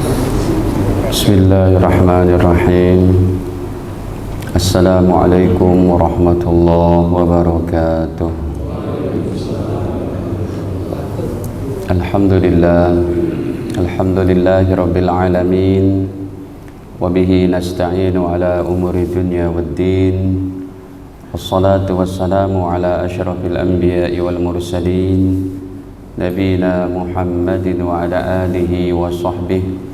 Bismillahirrahmanirrahim. Assalamualaikum warahmatullahi wabarakatuh. Alhamdulillahi rabbil alamin. Wabihi nasta'inu ala umuri dunya waddin. Wassalatu wassalamu ala ashrafil anbiya'i wal mursalin, Nabina Muhammadin wa ala alihi wa sahbihi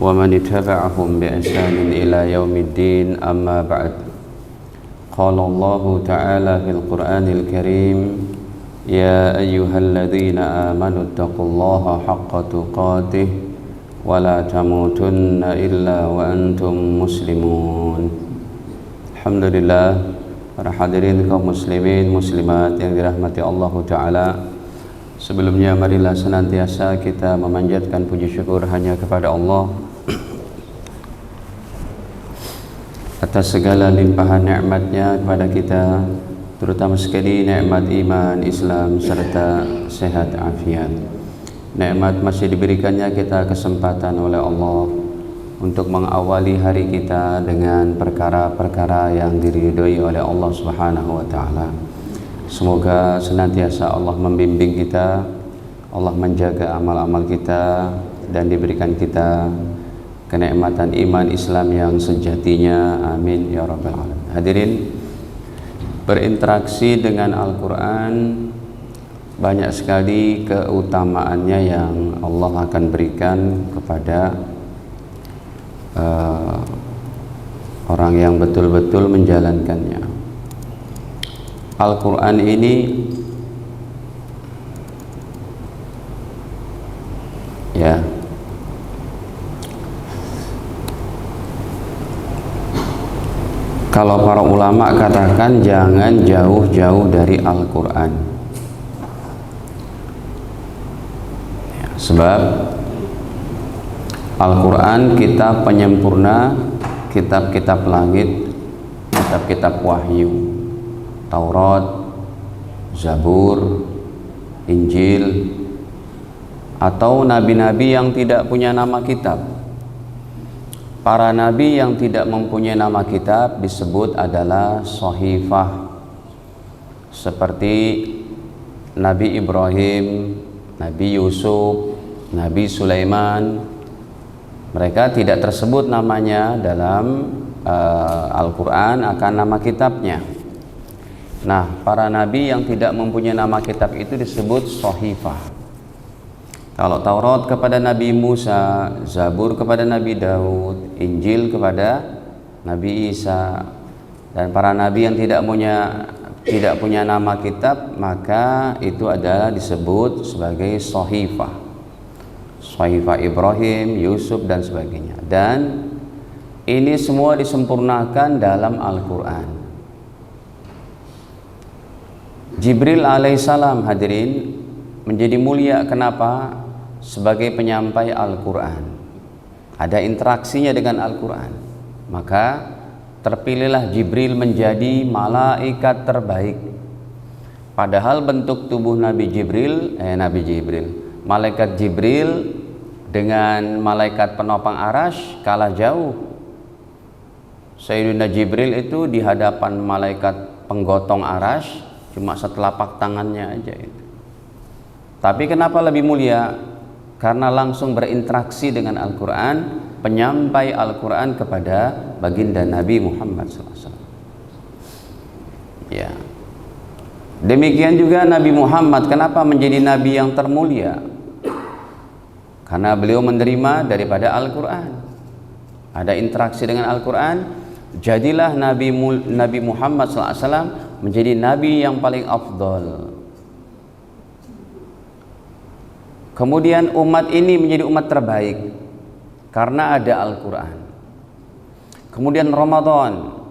wa man ittaba'ahum bi ihsanin ila yaumiddin, amma ba'd. Qala Allah ta'ala fil Qur'anil Karim, ya ayyuhalladzina amanu taqullaha haqqa tuqatih wa la tamutunna illa wa antum muslimun. Alhamdulillah, para hadirin kaum muslimin muslimat yang dirahmati Allah Ta'ala. Sebelumnya marilah senantiasa kita memanjatkan puji syukur hanya kepada Allah atas segala limpahan nikmatnya kepada kita, terutama sekali nikmat iman, Islam, serta sehat afiat. Nikmat masih diberikannya kita kesempatan oleh Allah untuk mengawali hari kita dengan perkara-perkara yang diridhoi oleh Allah Subhanahu wa Ta'ala. Semoga senantiasa Allah membimbing kita, Allah menjaga amal-amal kita, dan diberikan kita kenikmatan iman Islam yang sejatinya. Amin ya rabbal alamin. Hadirin, berinteraksi dengan Al-Quran banyak sekali keutamaannya yang Allah akan berikan kepada orang yang betul-betul menjalankannya. Al-Quran ini ya kalau para ulama katakan jangan jauh-jauh dari Al-Quran ya, sebab Al-Quran kitab penyempurna, kitab-kitab langit, kitab-kitab wahyu, Taurat, Zabur, Injil, atau nabi-nabi yang tidak punya nama kitab. Para nabi yang tidak mempunyai nama kitab disebut adalah Shahifah, seperti Nabi Ibrahim, Nabi Yusuf, Nabi Sulaiman. Mereka tidak tersebut namanya dalam Al-Quran akan nama kitabnya. Nah, para nabi yang tidak mempunyai nama kitab itu disebut Shahifah. Kalau Taurat kepada Nabi Musa, Zabur kepada Nabi Daud, Injil kepada Nabi Isa, dan para nabi yang tidak punya nama kitab, maka itu adalah disebut sebagai Shahifah. Shahifah Ibrahim, Yusuf, dan sebagainya. Dan ini semua disempurnakan dalam Al-Quran. Jibril alaihissalam, hadirin, menjadi mulia. Kenapa? Sebagai penyampai Al-Quran, ada interaksinya dengan Al-Quran, maka terpilihlah Jibril menjadi malaikat terbaik. Padahal bentuk tubuh malaikat Jibril dengan malaikat penopang Arasy kalah jauh. Sayyidina Jibril itu di hadapan malaikat penggotong Arasy cuma setelapak tangannya aja itu. Tapi kenapa lebih mulia? Karena langsung berinteraksi dengan Al-Quran, penyampai Al-Quran kepada baginda Nabi Muhammad SAW. Ya. Demikian juga Nabi Muhammad, kenapa menjadi Nabi yang termulia? Karena beliau menerima daripada Al-Quran, ada interaksi dengan Al-Quran. Jadilah Nabi Muhammad SAW menjadi Nabi yang paling afdal. Kemudian umat ini menjadi umat terbaik karena ada Al-Quran. Kemudian Ramadan,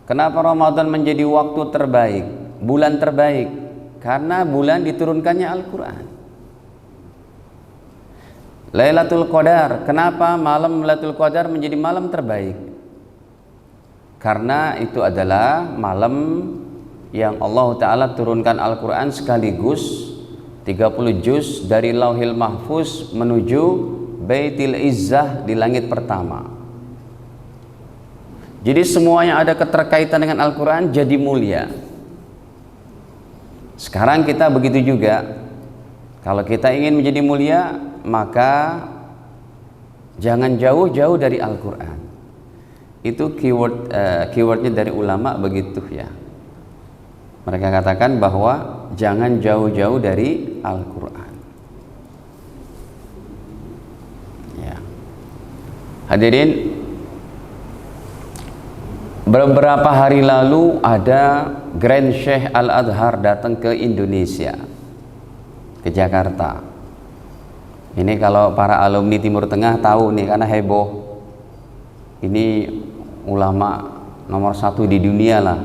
kenapa Ramadan menjadi waktu terbaik, bulan terbaik? Karena bulan diturunkannya Al-Quran. Lailatul Qadar, kenapa malam Lailatul Qadar menjadi malam terbaik? Karena itu adalah malam yang Allah Ta'ala turunkan Al-Quran sekaligus 30 juz dari Lauhil Mahfuz menuju Baitil Izzah di langit pertama. Jadi semua yang ada keterkaitan dengan Al-Quran jadi mulia. Sekarang kita begitu juga. Kalau kita ingin menjadi mulia, maka jangan jauh-jauh dari Al-Quran. Itu keywordnya dari ulama begitu ya. Mereka katakan bahwa jangan jauh-jauh dari Al-Quran. Ya. Hadirin, beberapa hari lalu ada Grand Sheikh Al-Azhar datang ke Indonesia, ke Jakarta. Ini kalau para alumni Timur Tengah tahu nih, karena heboh. Ini ulama nomor 1 di dunia lah.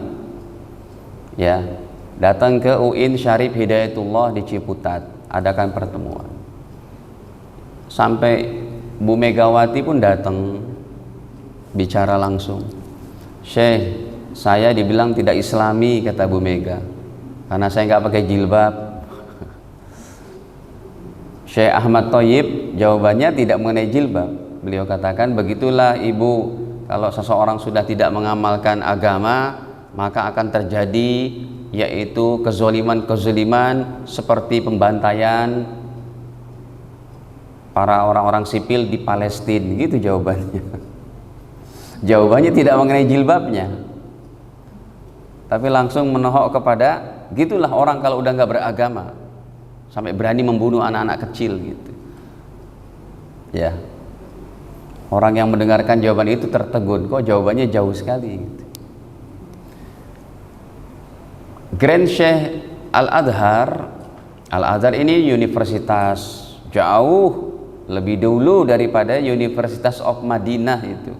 Ya, datang ke UIN Syarif Hidayatullah di Ciputat, adakan pertemuan. Sampai Bu Megawati pun datang bicara langsung. Syekh, saya dibilang tidak Islami, kata Bu Mega, karena saya nggak pakai jilbab. Syekh Ahmad Thoyyib jawabannya tidak mengenai jilbab. Beliau katakan, begitulah ibu, kalau seseorang sudah tidak mengamalkan agama, maka akan terjadi yaitu kezoliman-kezoliman seperti pembantaian para orang-orang sipil di Palestina. Gitu jawabannya. Jawabannya tidak mengenai jilbabnya, tapi langsung menohok kepada gitulah orang kalau udah nggak beragama, sampai berani membunuh anak-anak kecil gitu. Ya, orang yang mendengarkan jawaban itu tertegun, kok jawabannya jauh sekali gitu. Grand Sheikh Al-Azhar ini universitas jauh lebih dulu daripada Universitas of Madinah itu.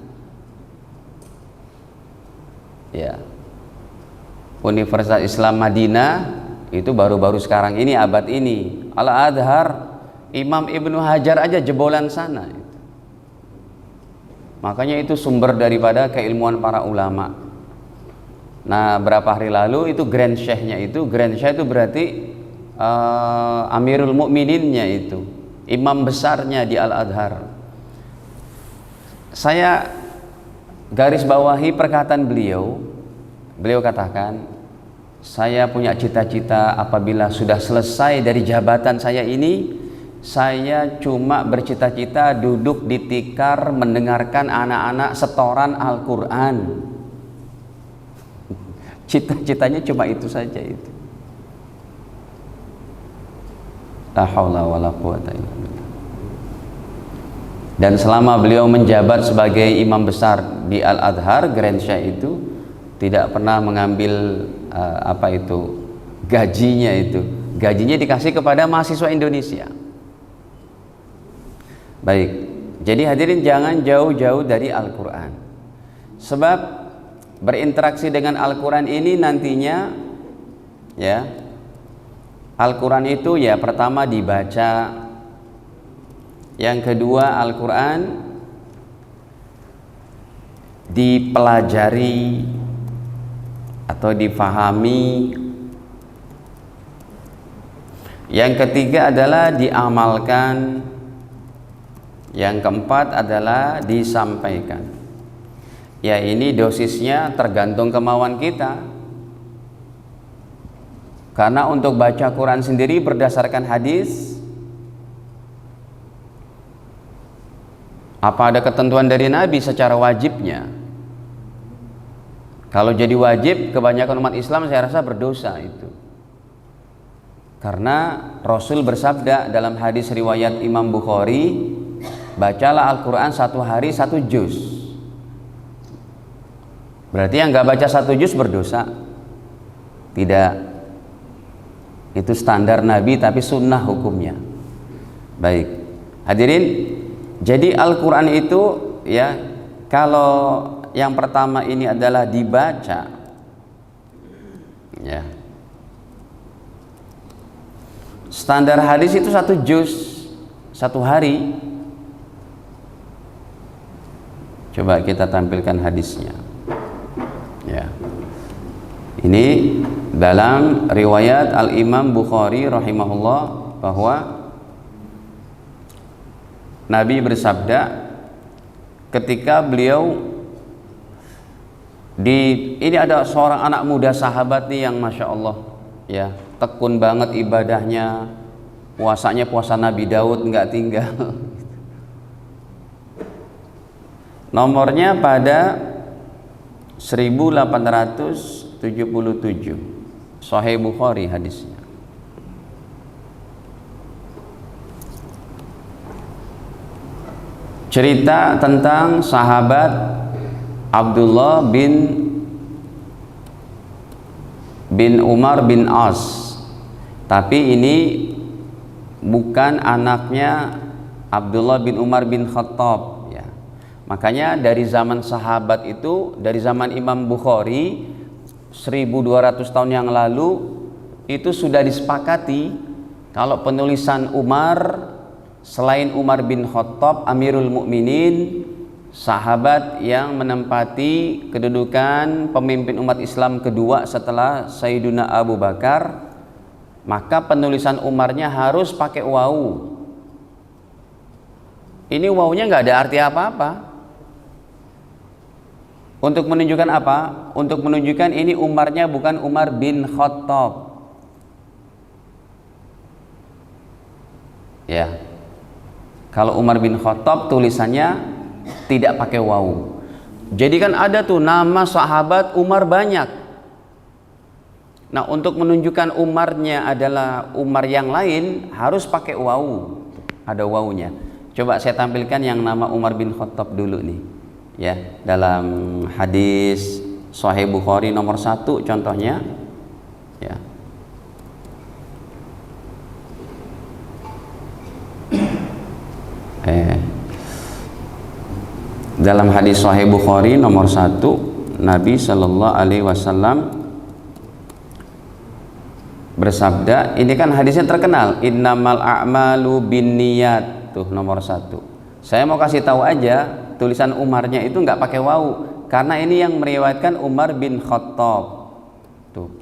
Ya, Universitas Islam Madinah itu baru-baru sekarang ini, abad ini. Al-Azhar, Imam Ibnu Hajar aja jebolan sana itu. Makanya itu sumber daripada keilmuan para ulama. Nah, berapa hari lalu itu Grand Sheikh-nya itu, Grand Sheikh itu berarti Amirul Mukmininnya itu, imam besarnya di Al-Azhar. Saya garis bawahi perkataan beliau. Beliau katakan, saya punya cita-cita apabila sudah selesai dari jabatan saya ini, saya cuma bercita-cita duduk di tikar mendengarkan anak-anak setoran Al-Quran. Cita-citanya cuma itu saja itu. La haula wala quwata illa billah. Dan selama beliau menjabat sebagai imam besar di Al-Azhar, Grand Sheikh itu tidak pernah mengambil gajinya itu. Gajinya dikasih kepada mahasiswa Indonesia. Baik, jadi hadirin jangan jauh-jauh dari Al-Quran. Sebab berinteraksi dengan Al-Quran ini nantinya, ya, Al-Quran itu ya pertama dibaca, yang kedua Al-Quran dipelajari atau difahami, yang ketiga adalah diamalkan, yang keempat adalah disampaikan. Ya, ini dosisnya tergantung kemauan kita. Karena untuk baca Quran sendiri berdasarkan hadis, apa ada ketentuan dari Nabi secara wajibnya? Kalau jadi wajib, kebanyakan umat Islam saya rasa berdosa itu. Karena Rasul bersabda dalam hadis riwayat Imam Bukhari, bacalah Al-Quran 1 hari 1 juz. Berarti yang nggak baca 1 juz berdosa? Tidak. Itu standar Nabi tapi sunnah hukumnya. Baik, hadirin, jadi Al-Quran itu ya, kalau yang pertama ini adalah dibaca, ya, standar hadis itu 1 juz 1 hari. Coba kita tampilkan hadisnya, ya. Ini dalam riwayat Al-Imam Bukhari rahimahullah, bahwa Nabi bersabda ketika beliau ini ada seorang anak muda sahabat nih yang masya Allah ya, tekun banget ibadahnya, puasanya puasa Nabi Daud nggak tinggal. Nomornya pada 1877, Sahih Bukhari hadisnya. Cerita tentang sahabat Abdullah bin Umar bin As, tapi ini bukan anaknya Abdullah bin Umar bin Khattab ya. Makanya dari zaman sahabat itu, dari zaman Imam Bukhari 1200 tahun yang lalu itu sudah disepakati kalau penulisan Umar selain Umar bin Khattab Amirul Mukminin, sahabat yang menempati kedudukan pemimpin umat Islam kedua setelah Sayyiduna Abu Bakar, maka penulisan Umarnya harus pakai wawu. Ini wawunya nggak ada arti apa-apa. Untuk menunjukkan apa? Untuk menunjukkan ini Umarnya bukan Umar bin Khattab. Ya. Kalau Umar bin Khattab tulisannya tidak pakai wawu. Jadi kan ada tuh nama sahabat Umar banyak. Nah, untuk menunjukkan Umarnya adalah Umar yang lain harus pakai wawu. Ada wawunya. Coba saya tampilkan yang nama Umar bin Khattab dulu nih. Ya, dalam hadis Sahih Bukhari nomor 1 contohnya. Ya. Dalam hadis Sahih Bukhari nomor 1, Nabi Shallallahu Alaihi Wasallam bersabda, ini kan hadisnya terkenal, innamal a'malu binniyat, tuh nomor 1. Saya mau kasih tahu aja, tulisan Umarnya itu nggak pakai wawu, karena ini yang meriwayatkan Umar bin Khattab, tuh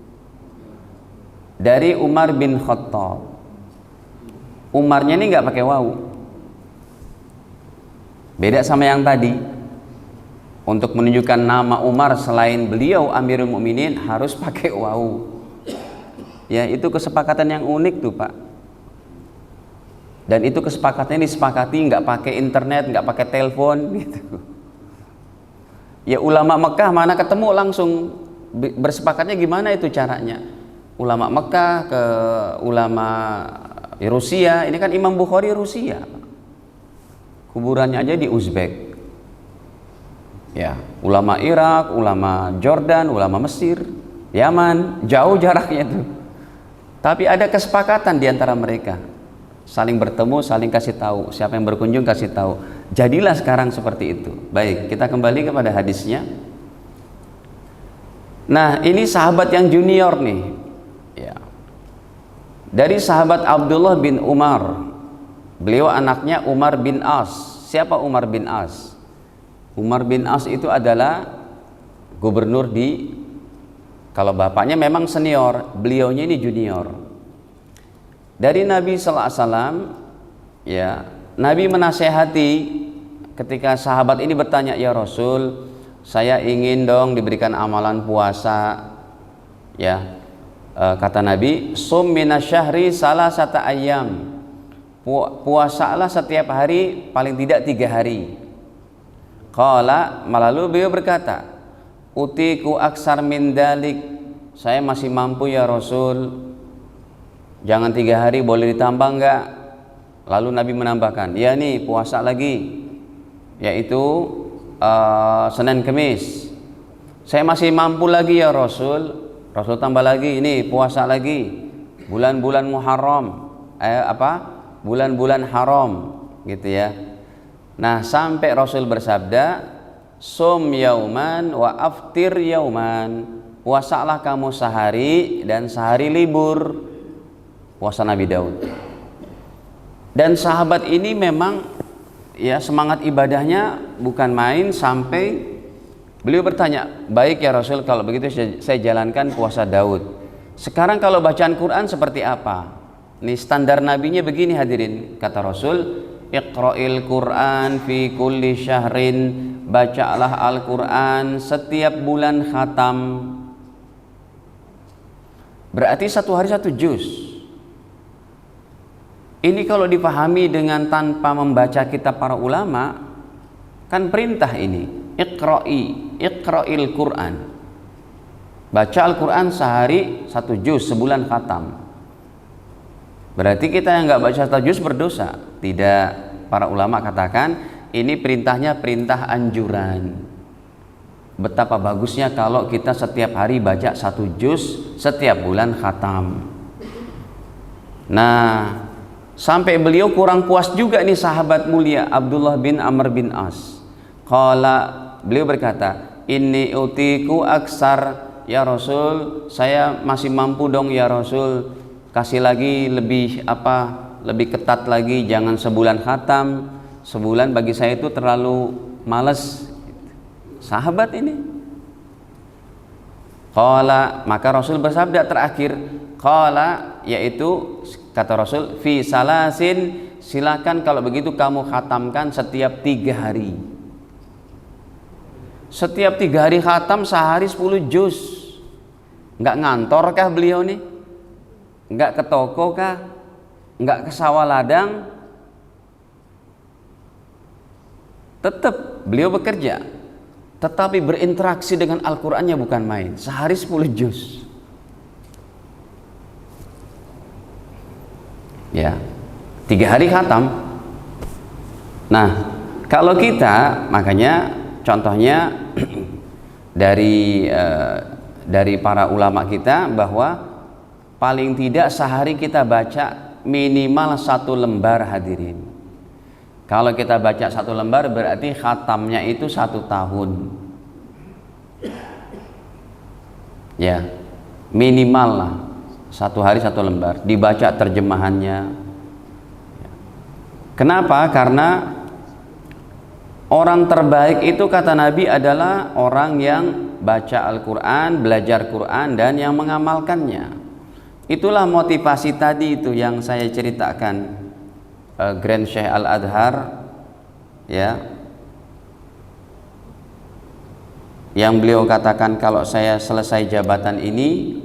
dari Umar bin Khattab. Umarnya ini nggak pakai wawu. Beda sama yang tadi. Untuk menunjukkan nama Umar selain beliau Amirul Mukminin harus pakai wawu. Ya, itu kesepakatan yang unik tuh, Pak. Dan itu kesepakatannya disepakati nggak pakai internet, nggak pakai telepon gitu. Ya ulama Mekah mana ketemu langsung bersepakatnya gimana itu caranya? Ulama Mekah ke ulama Rusia, ini kan Imam Bukhari Rusia. Kuburannya aja di Uzbek. Ya, ulama Irak, ulama Jordan, ulama Mesir, Yaman, jauh jaraknya tuh. Tapi ada kesepakatan di antara mereka. Saling bertemu, saling kasih tahu. Siapa yang berkunjung kasih tahu. Jadilah sekarang seperti itu. Baik, kita kembali kepada hadisnya. Nah, ini sahabat yang junior nih. Ya. Dari sahabat Abdullah bin Umar. Beliau anaknya Umar bin As. Siapa Umar bin As? Umar bin As itu adalah gubernur di, kalau bapaknya memang senior, beliaunya ini junior. Dari Nabi sallallahu alaihi wasallam, ya, Nabi menasehati ketika sahabat ini bertanya, "Ya Rasul, saya ingin dong diberikan amalan puasa." Ya. Kata Nabi, "Sum minasyahri salasata ayyam." Puasalah setiap hari paling tidak 3 hari. Qala, lalu beliau berkata, "Utiku aksar min dalik." Saya masih mampu ya Rasul. Jangan 3 hari, boleh ditambah enggak? Lalu Nabi menambahkan, "Ya nih puasa lagi, yaitu Senin Kemis." Saya masih mampu lagi ya Rasul. Rasul tambah lagi, ini puasa lagi bulan-bulan Muharram, bulan-bulan haram gitu ya. Nah, sampai Rasul bersabda, "Sum yauman wa aftir yauman." Puasalah kamu sehari dan sehari libur. Puasa Nabi Daud. Dan sahabat ini memang ya semangat ibadahnya bukan main, sampai beliau bertanya, "Baik ya Rasul, kalau begitu saya jalankan puasa Daud. Sekarang kalau bacaan Quran seperti apa?" Nih standar nabinya begini hadirin, kata Rasul, Iqra'il Qur'an fi kulli syahrin, bacalah Al-Quran setiap bulan khatam. Berarti satu hari satu juz. Ini kalau dipahami dengan tanpa membaca kitab para ulama, kan perintah ini, Iqra'il Qur'an, baca Al-Quran sehari satu juz, sebulan khatam. Berarti kita yang nggak baca satu juz berdosa? Tidak. Para ulama katakan ini perintahnya perintah anjuran. Betapa bagusnya kalau kita setiap hari baca satu juz, setiap bulan khatam. Nah, sampai beliau kurang puas juga nih sahabat mulia Abdullah bin Amr bin As. Beliau berkata, inni utiku aksar ya Rasul, saya masih mampu dong ya Rasul, kasih lagi lebih ketat lagi, jangan sebulan khatam. Sebulan bagi saya itu terlalu males. Sahabat ini. Maka Rasul bersabda terakhir, yaitu kata Rasul, fi salasin, silakan kalau begitu kamu khatamkan setiap 3 hari. Setiap 3 hari khatam, sehari 10 juz. Nggak ngantor kah beliau nih? Nggak ke toko kah? Nggak ke sawah ladang? Tetap beliau bekerja, tetapi berinteraksi dengan Al-Qur'annya bukan main. Sehari 10 juz. Ya, 3 hari khatam. Nah, kalau kita, makanya contohnya dari para ulama kita, bahwa paling tidak sehari kita baca minimal 1 lembar hadirin. Kalau kita baca 1 lembar berarti khatamnya itu 1 tahun. Ya, minimal lah 1 hari 1 lembar, dibaca terjemahannya. Kenapa? Karena orang terbaik itu kata Nabi adalah orang yang baca Al-Quran, belajar Quran, dan yang mengamalkannya. Itulah motivasi tadi itu yang saya ceritakan, Grand Syekh Al-Adhar, ya, yang beliau katakan kalau saya selesai jabatan ini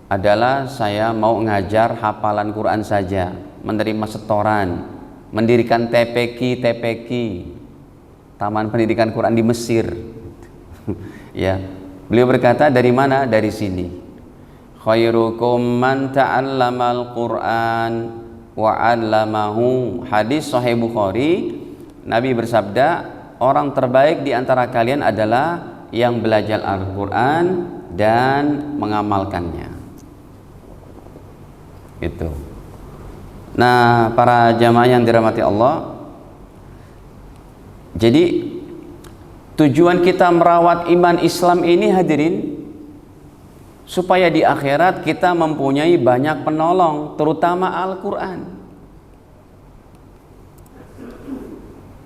adalah saya mau ngajar hafalan Quran saja, menerima setoran, mendirikan TPQ, Taman Pendidikan Quran di Mesir. Ya, beliau berkata, dari mana? Dari sini. Khairukum man ta'allamal Qur'an wa 'allamahu. Hadis Sahih Bukhari, Nabi bersabda, orang terbaik di antara kalian adalah yang belajar Al-Qur'an dan mengamalkannya. Itu. Nah, para jamaah yang dirahmati Allah, jadi tujuan kita merawat iman Islam ini hadirin, supaya di akhirat kita mempunyai banyak penolong, terutama Al-Quran.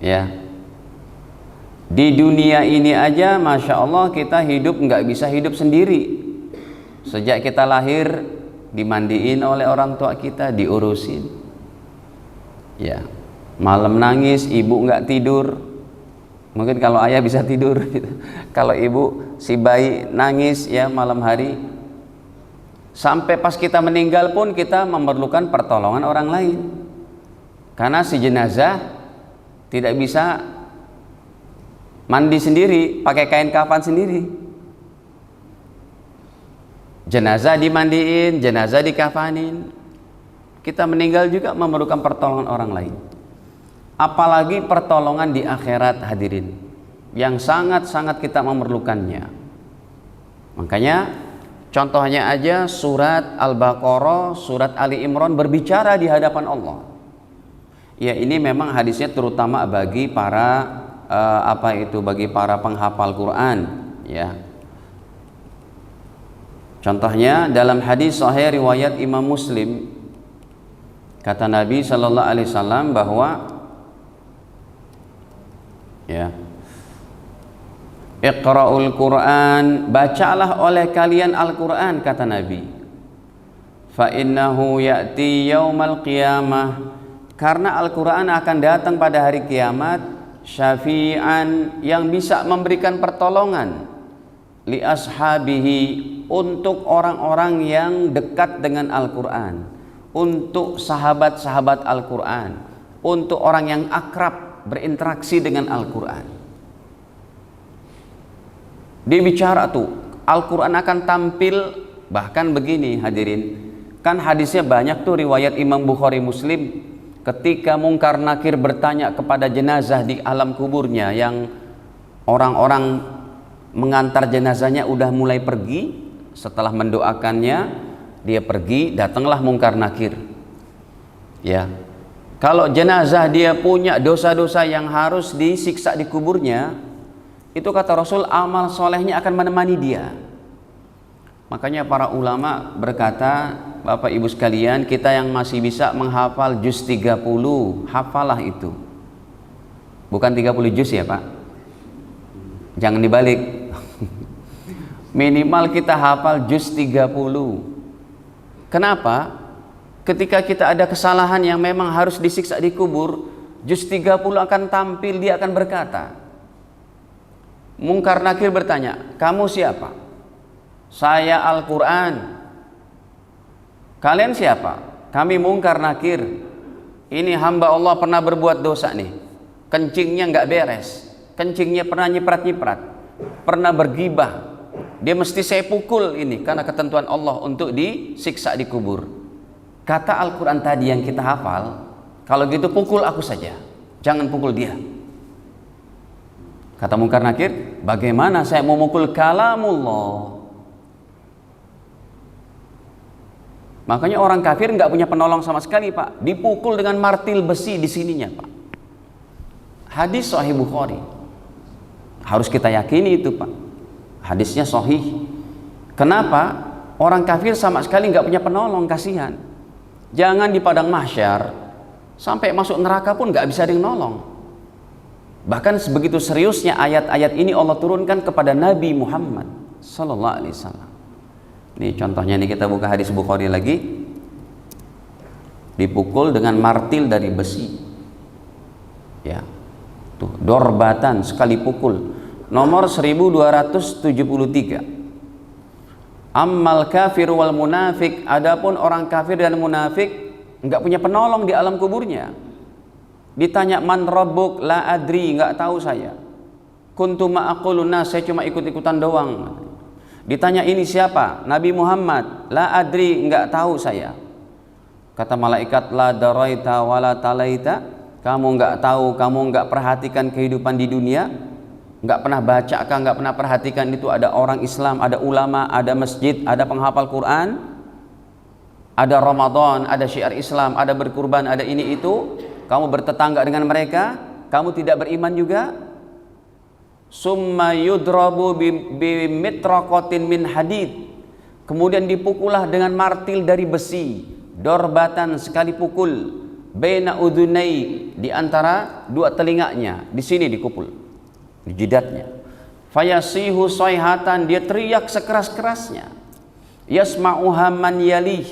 Ya, di dunia ini aja Masya Allah kita hidup nggak bisa hidup sendiri. Sejak kita lahir dimandiin oleh orang tua kita, diurusin. Ya, malam nangis, ibu nggak tidur. Mungkin kalau ayah bisa tidur gitu. Kalau ibu, si bayi nangis ya malam hari. Sampai pas kita meninggal pun kita memerlukan pertolongan orang lain. Karena si jenazah tidak bisa mandi sendiri, pakai kain kafan sendiri. Jenazah dimandiin, jenazah dikafanin. Kita meninggal juga memerlukan pertolongan orang lain. Apalagi pertolongan di akhirat hadirin, yang sangat-sangat kita memerlukannya. Makanya contohnya aja surat Al-Baqarah, surat Ali Imran berbicara di hadapan Allah. Ya, ini memang hadisnya terutama bagi para bagi para penghafal Quran, ya. Contohnya dalam hadis sahih riwayat Imam Muslim, kata Nabi sallallahu alaihi wasallam bahwa ya, Iqra'ul Qur'an, bacalah oleh kalian Al-Qur'an, kata Nabi. Fa innahu ya'ti yaumal qiyamah, Karena Al-Quran akan datang pada hari kiamat syafi'an, yang bisa memberikan pertolongan li ashabihi, untuk orang-orang yang dekat dengan Al-Quran, untuk sahabat-sahabat Al-Quran, untuk orang yang akrab berinteraksi dengan Al-Quran. Dia bicara tuh, Al-Quran akan tampil. Bahkan begini hadirin, kan hadisnya banyak tuh riwayat Imam Bukhari Muslim, ketika Munkar Nakir bertanya kepada jenazah di alam kuburnya, yang orang-orang mengantar jenazahnya udah mulai pergi, setelah mendoakannya dia pergi, datanglah Munkar Nakir. Ya, kalau jenazah dia punya dosa-dosa yang harus disiksa di kuburnya, itu kata Rasul amal solehnya akan menemani dia. Makanya para ulama berkata, Bapak Ibu sekalian, kita yang masih bisa menghafal juz 30, hafalah itu. Bukan 30 juz ya Pak, jangan dibalik. Minimal kita hafal juz 30. Kenapa? Ketika kita ada kesalahan yang memang harus disiksa di kubur, juz 30 akan tampil, dia akan berkata, Munkar Nakir bertanya, kamu siapa? Saya Al-Quran. Kalian siapa? Kami Munkar Nakir. Ini hamba Allah pernah berbuat dosa nih, kencingnya nggak beres, kencingnya pernah nyiprat-nyiprat, pernah bergibah. Dia mesti saya pukul ini karena ketentuan Allah untuk disiksa di kubur. Kata Al-Quran tadi yang kita hafal, kalau gitu pukul aku saja, jangan pukul dia. Kata Munkar Nakir, bagaimana saya mau mukul kalamullah? Makanya orang kafir nggak punya penolong sama sekali Pak, dipukul dengan martil besi di sininya Pak. Hadis Sahih Bukhari, harus kita yakini itu Pak, hadisnya sahih. Kenapa? Orang kafir sama sekali nggak punya penolong, kasihan. Jangan di padang mahsyar, sampai masuk neraka pun nggak bisa ada yang nolong. Bahkan sebegitu seriusnya ayat-ayat ini Allah turunkan kepada Nabi Muhammad Sallallahu Alaihi Wasallam. Ini contohnya, nih kita buka hadis Bukhari lagi, dipukul dengan martil dari besi. Ya, tuh dorbatan, sekali pukul. Nomor 1273. Ammal kafir wal munafik, adapun orang kafir dan munafik nggak punya penolong di alam kuburnya. Ditanya man rabbuk, la adri, nggak tahu saya. Kuntu ma'aqulun nas, saya cuma ikut-ikutan doang. Ditanya ini siapa? Nabi Muhammad, la adri, nggak tahu saya. Kata malaikat, la daraita wala talaita, kamu nggak tahu, kamu nggak perhatikan kehidupan di dunia, nggak pernah baca, nggak pernah perhatikan itu ada orang Islam, ada ulama, ada masjid, ada penghafal Quran, ada Ramadan, ada syiar Islam, ada berkurban, ada ini itu. Kamu bertetangga dengan mereka, kamu tidak beriman juga. Summa yudrabu bimitraqatin min hadid, kemudian dipukullah dengan martil dari besi, dorbatan, sekali pukul, baina udhunai, di antara dua telinganya, di sini dikupul, di jidatnya. Fayasihu sayhatan, dia teriak sekeras-kerasnya. Yasma'uha man yalih,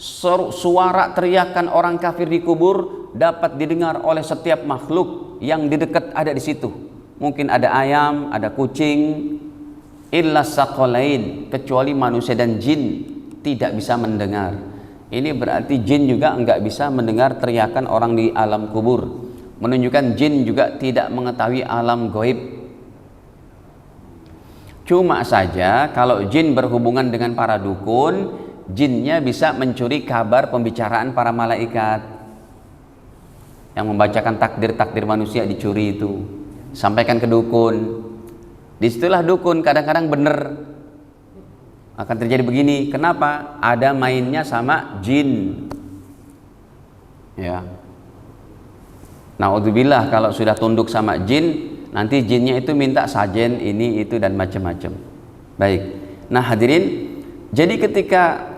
suara teriakan orang kafir di kubur dapat didengar oleh setiap makhluk yang di dekat ada di situ. Mungkin ada ayam, ada kucing, illa saqalain, kecuali manusia dan jin tidak bisa mendengar. Ini berarti jin juga enggak bisa mendengar teriakan orang di alam kubur, menunjukkan jin juga tidak mengetahui alam gaib. Cuma saja kalau jin berhubungan dengan para dukun, jinnya bisa mencuri kabar pembicaraan para malaikat yang membacakan takdir-takdir manusia, dicuri itu, sampaikan ke dukun. Disitulah dukun kadang-kadang benar akan terjadi begini. Kenapa? Ada mainnya sama jin. Ya. Naudzubillah, kalau sudah tunduk sama jin, nanti jinnya itu minta sajen ini itu dan macam-macam. Baik. Nah hadirin, jadi ketika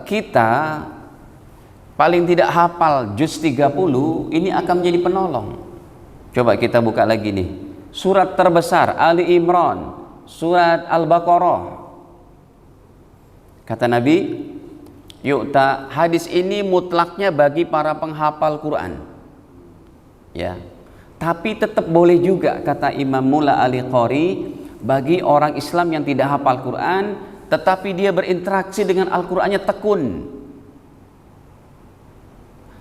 kita paling tidak hafal juz 30, ini akan menjadi penolong. Coba kita buka lagi nih, surat terbesar Ali Imran, surat Al-Baqarah. Kata Nabi, yu'ta. Hadis ini mutlaknya bagi para penghafal Quran. Ya. Tapi tetap boleh juga kata Imam Mulla Al-Qari bagi orang Islam yang tidak hafal Quran tetapi dia berinteraksi dengan Al-Qur'annya tekun.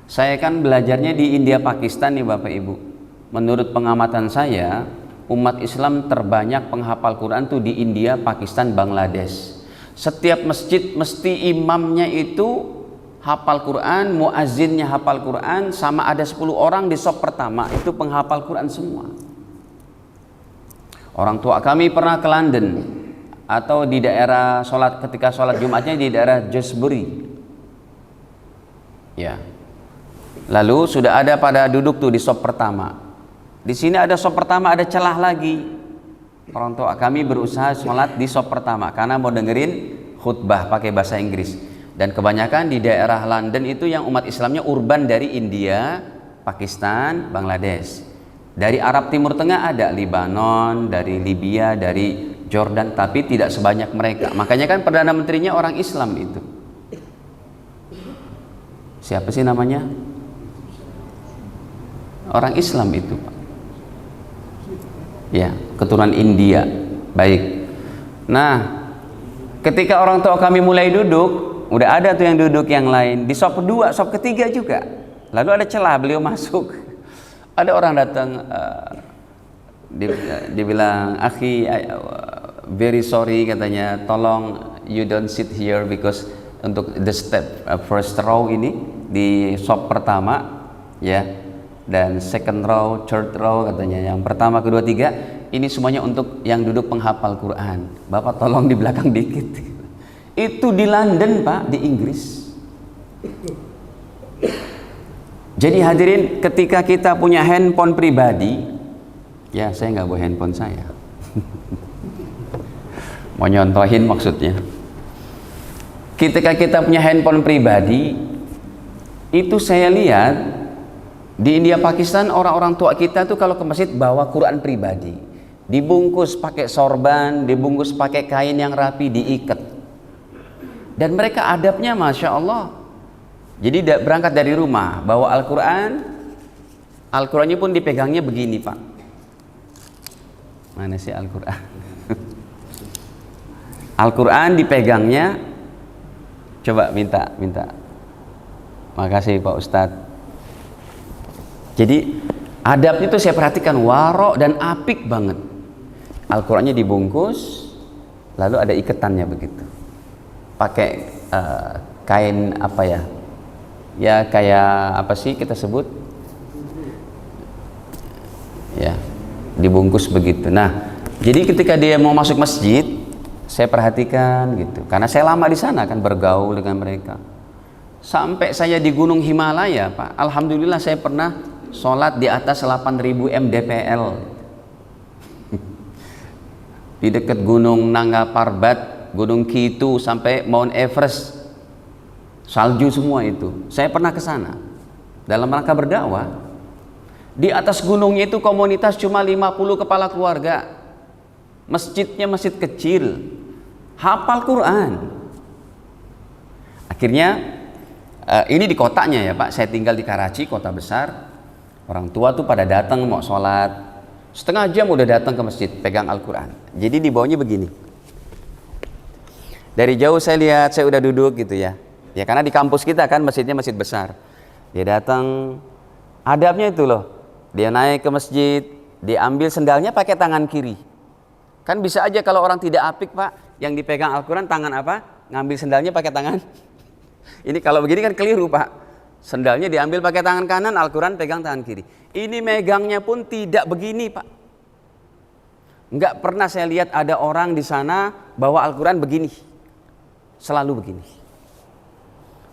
Saya kan belajarnya di India Pakistan nih Bapak Ibu. Menurut pengamatan saya, umat Islam terbanyak penghafal Quran tuh di India, Pakistan, Bangladesh. Setiap masjid mesti imamnya itu hafal Quran, muazzinnya hafal Quran, sama ada 10 orang di shop pertama itu penghafal Quran semua. Orang tua kami pernah ke London atau di daerah ketika sholat Jumatnya di daerah Shrewsbury. Ya. Lalu sudah ada pada duduk tuh di shop pertama. Di sini ada shop pertama, ada celah lagi. Orang tua kami berusaha sholat di shop pertama karena mau dengerin khutbah pakai bahasa Inggris. Dan kebanyakan di daerah London itu yang umat Islamnya urban dari India, Pakistan, Bangladesh. Dari Arab Timur Tengah ada Libanon, dari Libya, dari Jordan, tapi tidak sebanyak mereka. Makanya kan Perdana Menterinya orang Islam itu. Siapa sih namanya? Orang Islam itu, Pak. Ya, keturunan India. Baik. Nah, ketika orang tua kami mulai duduk, udah ada tuh yang duduk yang lain. Di shop kedua, shop ketiga juga. Lalu ada celah beliau masuk. Ada orang datang, dibilang, "Akhi, very sorry," katanya, "tolong you don't sit here because untuk the step first row ini di shop pertama, ya." Dan second row, third row katanya, yang pertama, kedua, tiga ini semuanya untuk yang duduk penghafal Quran. Bapak tolong di belakang dikit. Itu di London Pak, di Inggris. Jadi hadirin, ketika kita punya handphone pribadi, ya saya nggak bawa handphone saya. Mau nyontohin maksudnya. Ketika kita punya handphone pribadi, itu saya lihat di India Pakistan orang-orang tua kita tuh kalau ke masjid bawa Quran pribadi, dibungkus pakai sorban, dibungkus pakai kain yang rapi, diikat. Dan mereka adabnya Masya Allah. Jadi berangkat dari rumah bawa Al-Quran, Al-Qurannya pun dipegangnya begini Pak. Mana sih Al-Quran? Al-Quran dipegangnya, coba minta. Makasih Pak Ustadz. Jadi adabnya itu saya perhatikan warok dan apik banget. Al-Qurannya dibungkus, lalu ada ikatannya begitu. Pakai kain apa ya? Ya kayak apa sih kita sebut? Ya, dibungkus begitu. Nah, jadi ketika dia mau masuk masjid, saya perhatikan gitu. Karena saya lama di sana kan bergaul dengan mereka. Sampai saya di Gunung Himalaya, Pak. Alhamdulillah saya pernah sholat di atas 8.000 mdpl di dekat Gunung Nanga Parbat, Gunung Kitu sampai Mount Everest, salju semua itu. Saya pernah ke sana dalam rangka berdakwah. Di atas gunungnya itu komunitas cuma 50 kepala keluarga, masjidnya masjid kecil, hafal Quran. Akhirnya ini di kotanya ya Pak, saya tinggal di Karachi, kota besar. Orang tua tuh pada datang mau sholat, setengah jam udah datang ke masjid pegang Al-Quran. Jadi di bawahnya begini. Dari jauh saya lihat, saya udah duduk gitu ya. Ya karena di kampus kita kan masjidnya masjid besar. Dia datang, adabnya itu loh. Dia naik ke masjid, diambil sendalnya pakai tangan kiri. Kan bisa aja kalau orang tidak apik Pak, yang dipegang Al-Quran tangan apa? Ngambil sendalnya pakai tangan. Ini kalau begini kan keliru Pak. Sendalnya diambil pakai tangan kanan, Al-Quran pegang tangan kiri. Ini megangnya pun tidak begini Pak. Enggak pernah saya lihat ada orang di sana bawa Al-Quran begini. Selalu begini.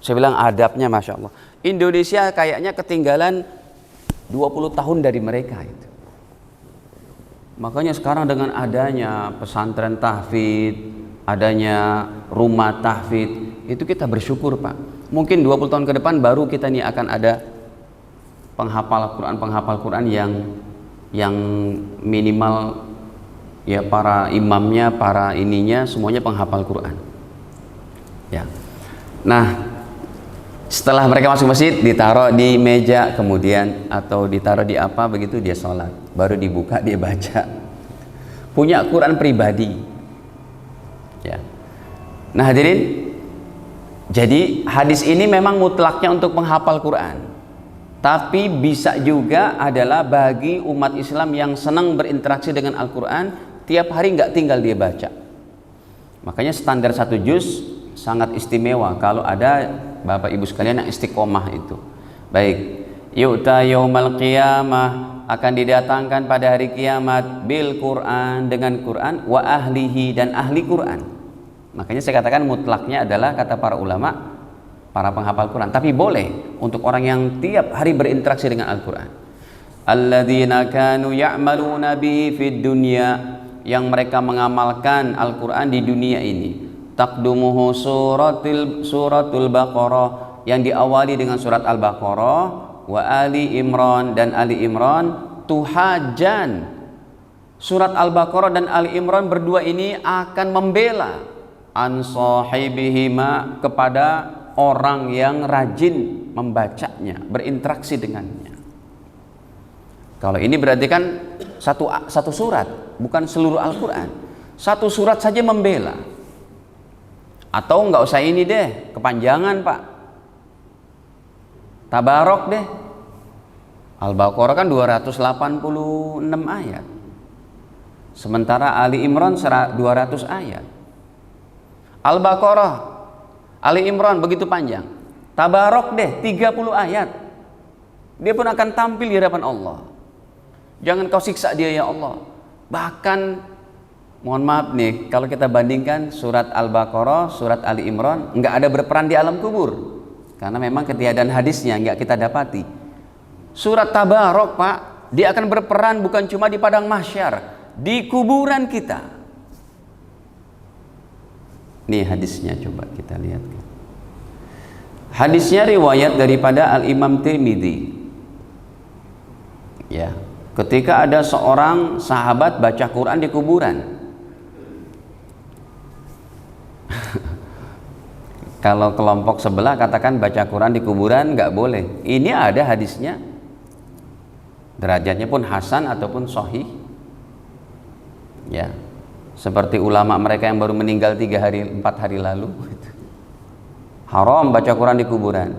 Saya bilang adabnya Masya Allah. Indonesia kayaknya ketinggalan 20 tahun dari mereka itu. Makanya sekarang dengan adanya pesantren tahfidz, adanya rumah tahfidz, itu kita bersyukur Pak. Mungkin 20 tahun ke depan baru kita nih akan ada penghafal Quran yang minimal ya para imamnya, para ininya semuanya penghafal Quran. Ya. Nah, Setelah mereka masuk masjid, ditaruh di meja, kemudian atau ditaruh di apa begitu, dia sholat, baru dibuka dia baca. Punya Quran pribadi. Ya. Nah hadirin, jadi hadis ini memang mutlaknya untuk penghafal Quran, tapi bisa juga adalah bagi umat Islam yang senang berinteraksi dengan Al-Quran, tiap hari nggak tinggal dia baca. Makanya standar 1 juz sangat istimewa kalau ada Bapak Ibu sekalian yang istiqomah itu. Baik, yu'ta yaumal qiyamah, akan didatangkan pada hari kiamat bil Quran, dengan Quran, wa ahlihi, dan ahli Quran. Makanya saya katakan mutlaknya adalah kata para ulama, para penghafal Quran, tapi boleh untuk orang yang tiap hari berinteraksi dengan Al-Quran. Alladzina kanu ya'maluna bihi fid dunya, yang mereka mengamalkan Al-Quran di dunia ini. Taqdumuhu suratul Baqarah, yang diawali dengan surat Al-Baqarah, wa Ali Imran, dan Ali Imran, tuhajan. Surat Al-Baqarah dan Ali Imran berdua ini akan membela an sahibihima, kepada orang yang rajin membacanya, berinteraksi dengannya. Kalau ini berarti kan satu surat, bukan seluruh Al-Quran. Satu surat saja membela. Atau nggak usah ini deh, kepanjangan Pak, Tabarok deh. Al-Baqarah kan 286 ayat, sementara Ali Imran 200 ayat. Al-Baqarah, Ali Imran begitu panjang, Tabarok deh 30 ayat. Dia pun akan tampil di hadapan Allah. Jangan kau siksa dia ya Allah. Bahkan mohon maaf nih, kalau kita bandingkan surat Al-Baqarah, surat Ali Imran, nggak ada berperan di alam kubur, karena memang ketiadaan hadisnya nggak kita dapati. Surat Tabarok Pak, dia akan berperan bukan cuma di padang mahsyar, di kuburan kita. Nih hadisnya, coba kita lihat. Hadisnya riwayat daripada Al-Imam Tirmidzi. Ya, ketika ada seorang sahabat baca Quran di kuburan. Kalau kelompok sebelah katakan baca Quran di kuburan nggak boleh. Ini ada hadisnya, derajatnya pun hasan ataupun sahih. Ya, seperti ulama mereka yang baru meninggal 4 hari lalu, haram baca Quran di kuburan.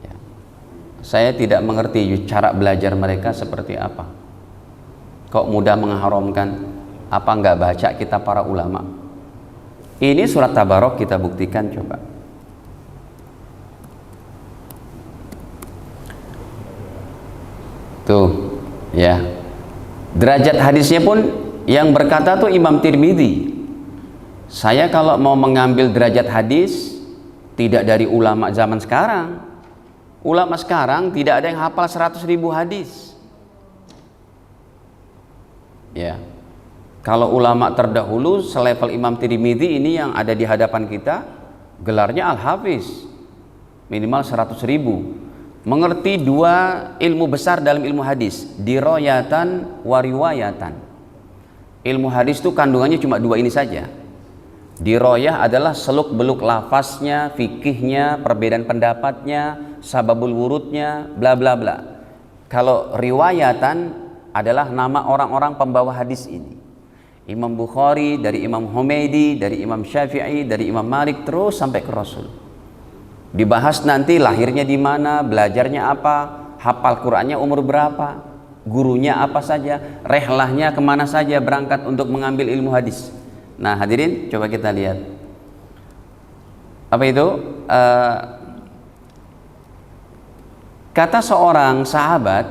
Ya. Saya tidak mengerti cara belajar mereka seperti apa. Kok mudah mengharamkan? Apa nggak baca kita para ulama? Ini surat Tabarok kita buktikan coba. Tuh, ya. Derajat hadisnya pun yang berkata tuh Imam Tirmidzi. Saya kalau mau mengambil derajat hadis tidak dari ulama zaman sekarang. Ulama sekarang tidak ada yang hafal 100.000 hadis. Ya. Kalau ulama terdahulu selevel Imam Tirmidzi ini yang ada di hadapan kita, gelarnya Al-Hafiz, minimal 100.000. Mengerti 2 ilmu besar dalam ilmu hadis, dirayatan wa riwayatan. Ilmu hadis itu kandungannya cuma 2 ini saja. Dirayah adalah seluk beluk lafaznya, fikihnya, perbedaan pendapatnya, sababul wurudnya, bla bla bla. Kalau riwayatan adalah nama orang-orang pembawa hadis ini. Imam Bukhari, dari Imam Humaidi, dari Imam Syafi'i, dari Imam Malik, terus sampai ke Rasul. Dibahas nanti lahirnya di mana, belajarnya apa, hafal Qur'annya umur berapa, gurunya apa saja, rehlahnya kemana saja berangkat untuk mengambil ilmu hadis. Nah hadirin, coba kita lihat. Apa itu? Kata seorang sahabat,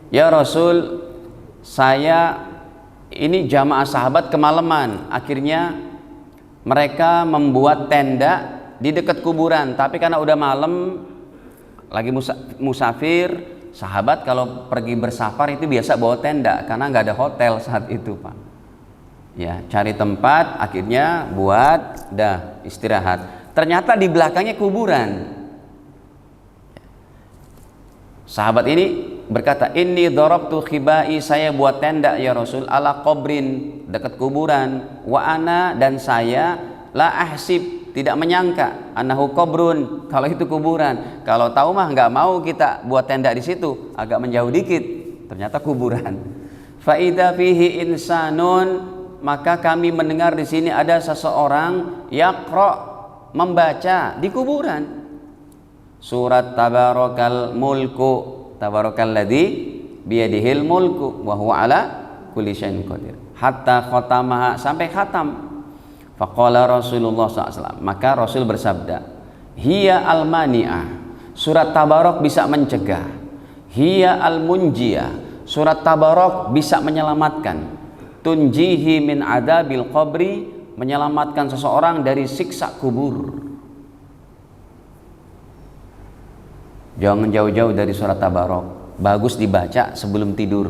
ya Rasul, saya ini jamaah sahabat kemalaman, akhirnya mereka membuat tenda di dekat kuburan, tapi karena udah malam lagi musafir, sahabat kalau pergi bersafar itu biasa bawa tenda karena nggak ada hotel saat itu Pak. Ya, cari tempat, akhirnya buat istirahat. Ternyata di belakangnya kuburan. Sahabat ini berkata, inni darabtu khibai, saya buat tenda ya Rasul, ala qabrin, dekat kuburan, wa ana, dan saya la ahsib, tidak menyangka annahu qabrun, kalau itu kuburan. Kalau tahu mah nggak mau kita buat tenda di situ, agak menjauh dikit, ternyata kuburan. Fa idza fihi insanun, maka kami mendengar di sini ada seseorang yaqra, membaca di kuburan surat tabarakal mulku, tabarakal ladzi biyadihil mulku wa huwa ala kulli syai'in qadir, hatta khatamaha, sampai khatam. Faqala Rasulullah SAW, maka Rasul bersabda, hiya al-mani'ah, surat tabarak bisa mencegah. Hiya al-munjiyah, surat tabarak bisa menyelamatkan. Tunjihi min adabil qabri, menyelamatkan seseorang dari siksa kubur. Jangan jauh-jauh dari surat tabarak, bagus dibaca sebelum tidur.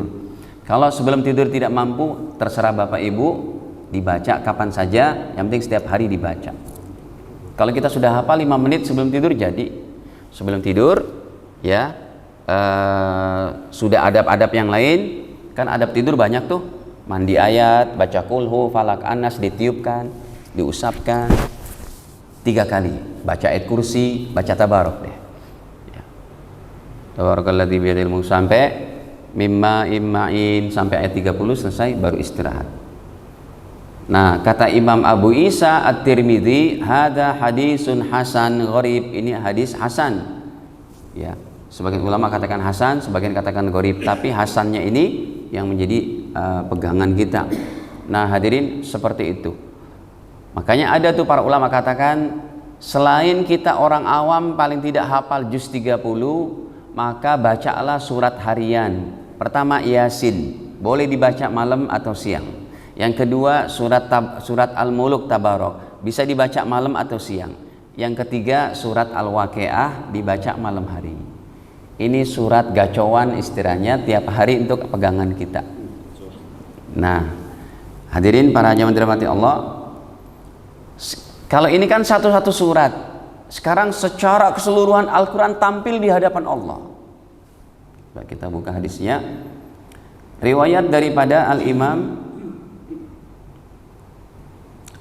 Kalau sebelum tidur tidak mampu, terserah Bapak Ibu, dibaca kapan saja, yang penting setiap hari dibaca. Kalau kita sudah hafal 5 menit sebelum tidur, jadi sebelum tidur ya, sudah adab-adab yang lain kan, adab tidur banyak tuh, mandi ayat, baca kulhu, falak, anas, ditiupkan, diusapkan 3 kali, baca ayat kursi, baca tabarok deh ya. Tabarakalladzi biyadihil mulk sampai mimma imma'in, sampai ayat 30 selesai, baru istirahat. Nah, kata Imam Abu Isa At-Tirmidzi, hadza hadisun hasan gharib, ini hadis hasan ya. Sebagian ulama katakan hasan, sebagian katakan gharib, tapi hasannya ini yang menjadi pegangan kita. Nah hadirin, seperti itu. Makanya ada tuh para ulama katakan, selain kita orang awam paling tidak hafal juz 30, maka bacalah surat harian. Pertama Yasin, boleh dibaca malam atau siang. Yang kedua surat Al-Muluk Tabarok, bisa dibaca malam atau siang. Yang ketiga surat Al-Waqiah, dibaca malam hari. Ini surat gacoan istilahnya, tiap hari untuk pegangan kita. Nah hadirin para jamaah dirahmati Allah, kalau ini kan satu-satu surat, sekarang secara keseluruhan Al-Quran tampil di hadapan Allah. Coba kita buka hadisnya, riwayat daripada Al-Imam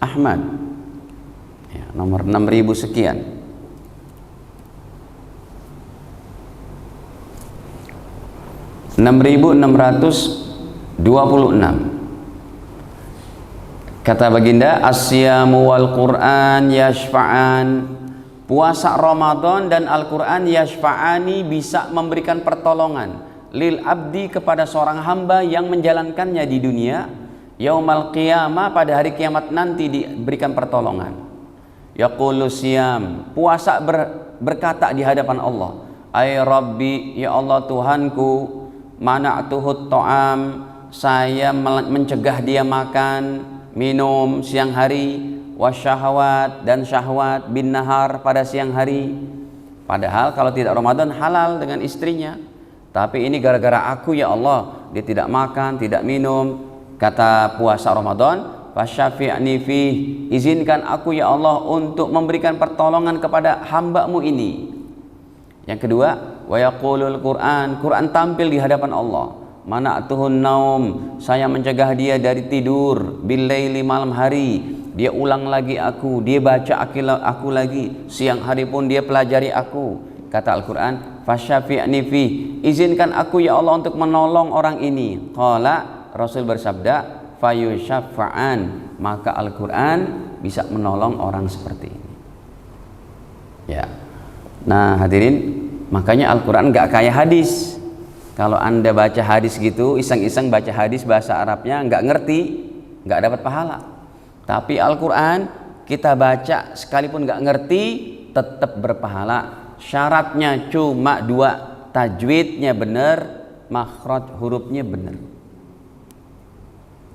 Ahmad ya, nomor 6000 sekian. (6626). Kata baginda, asyamu wal Qur'an yashfa'an, puasa Ramadan dan Al-Quran yashfa'ani, bisa memberikan pertolongan lil abdi, kepada seorang hamba yang menjalankannya di dunia, yaumal qiyamah, pada hari kiamat nanti diberikan pertolongan. Yaqulu siyam, puasa berkata di hadapan Allah, ay Rabbi, ya Allah Tuhanku, mana'tuhut ta'am, saya mencegah dia makan, minum siang hari, wasyahawat, dan syahwat, bin nahar, pada siang hari. Padahal kalau tidak Ramadan halal dengan istrinya, tapi ini gara-gara aku ya Allah, dia tidak makan, tidak minum. Kata puasa Ramadan, fasyafi'ni fih, izinkan aku ya Allah untuk memberikan pertolongan kepada hamba-Mu ini. Yang kedua, wa yaqulul Qur'an, Quran tampil di hadapan Allah, mana'tuhun naum, saya mencegah dia dari tidur, billaili, malam hari, dia ulang lagi aku, dia baca aku lagi, siang hari pun dia pelajari aku. Kata Al-Quran, fasyafi'ni fih, izinkan aku ya Allah untuk menolong orang ini. Qala, Rasul bersabda, fayusyafa'an, maka Al-Quran bisa menolong orang seperti ini ya. Nah hadirin, makanya Al-Quran gak kayak hadis. Kalau anda baca hadis gitu, iseng-iseng baca hadis bahasa Arabnya gak ngerti, gak dapat pahala. Tapi Al-Quran kita baca sekalipun gak ngerti, tetap berpahala. Syaratnya cuma 2, tajwidnya benar, makhraj hurufnya benar.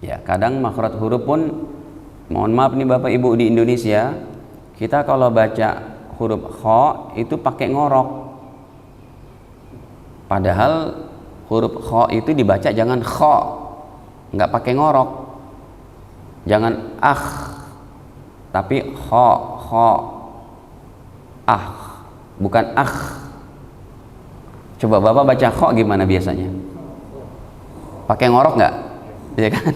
Ya, kadang makhraj huruf pun, mohon maaf nih Bapak Ibu, di Indonesia kita kalau baca huruf kha itu pakai ngorok, padahal huruf kha itu dibaca jangan kha, nggak pakai ngorok, jangan tapi kha, bukan Coba Bapak baca kha gimana biasanya? Pakai ngorok nggak? Ya kan?